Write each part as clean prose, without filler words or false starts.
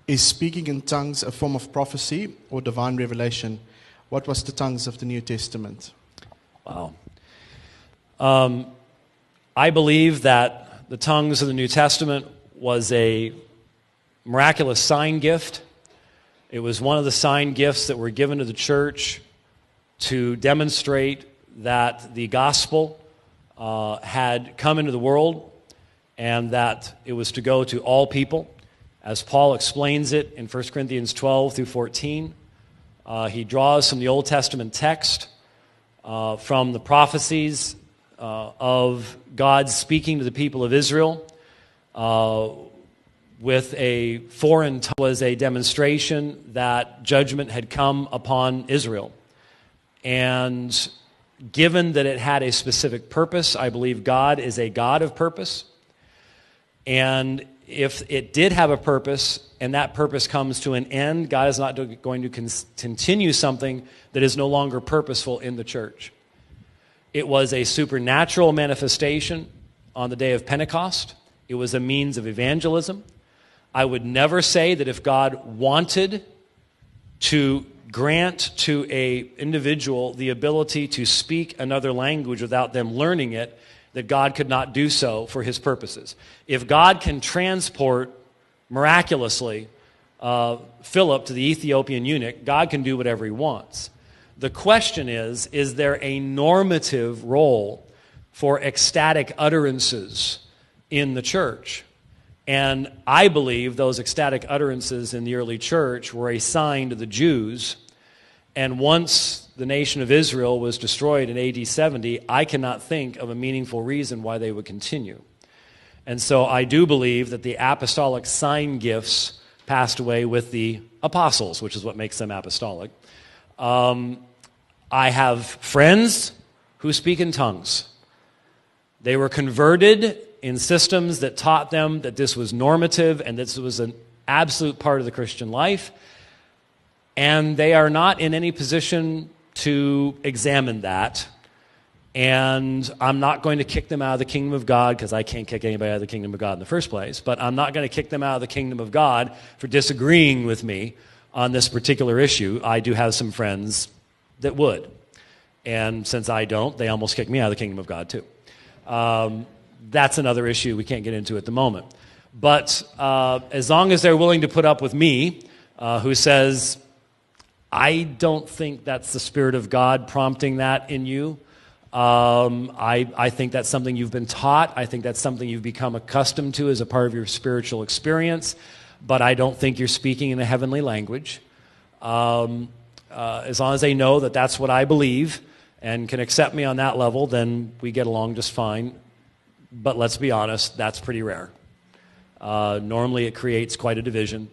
Is speaking in tongues a form of prophecy or divine revelation? What was the tongues of the New Testament? Wow. I believe that the tongues of the New Testament was a miraculous sign gift. It was one of the sign gifts that were given to the church to demonstrate that the gospel had come into the world and that it was to go to all people. As Paul explains it in 1 Corinthians 12 through 14, he draws from the Old Testament text, from the prophecies of God speaking to the people of Israel with a foreign tongue was a demonstration that judgment had come upon Israel. And given that it had a specific purpose, I believe God is a God of purpose. And if it did have a purpose and that purpose comes to an end, God is not going to continue something that is no longer purposeful in the church. It was a supernatural manifestation on the day of Pentecost. It was a means of evangelism. I would never say that if God wanted to grant to an individual the ability to speak another language without them learning it, that God could not do so for his purposes. If God can transport miraculously Philip to the Ethiopian eunuch, God can do whatever he wants. The question is there a normative role for ecstatic utterances in the church? And I believe those ecstatic utterances in the early church were a sign to the Jews. And once the nation of Israel was destroyed in AD 70, I cannot think of a meaningful reason why they would continue. And so I do believe that the apostolic sign gifts passed away with the apostles, which is what makes them apostolic. I have friends who speak in tongues. They were converted in systems that taught them that this was normative and this was an absolute part of the Christian life. And they are not in any position to examine that. And I'm not going to kick them out of the kingdom of God, because I can't kick anybody out of the kingdom of God in the first place. But I'm not going to kick them out of the kingdom of God for disagreeing with me on this particular issue. I do have some friends that would. And since I don't, they almost kick me out of the kingdom of God too. That's another issue we can't get into at the moment. But as long as they're willing to put up with me, who says, I don't think that's the Spirit of God prompting that in you. I think that's something you've been taught. I think that's something you've become accustomed to as a part of your spiritual experience. But I don't think you're speaking in a heavenly language. As long as they know that that's what I believe and can accept me on that level, then we get along just fine. But let's be honest, that's pretty rare. Normally it creates quite a division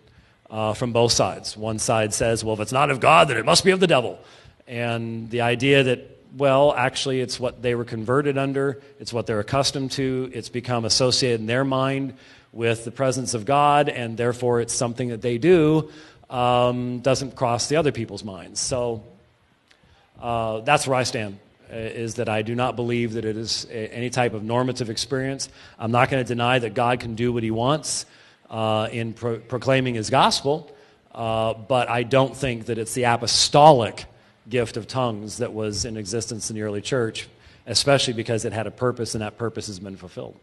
from both sides. One side says, well, if it's not of God, then it must be of the devil. And the idea that, well, actually it's what they were converted under, it's what they're accustomed to, it's become associated in their mind with the presence of God, and therefore it's something that they do, doesn't cross the other people's minds. So that's where I stand, is that I do not believe that it is any type of normative experience. I'm not going to deny that God can do what he wants in proclaiming his gospel, but I don't think that it's the apostolic gift of tongues that was in existence in the early church, especially because it had a purpose, and that purpose has been fulfilled.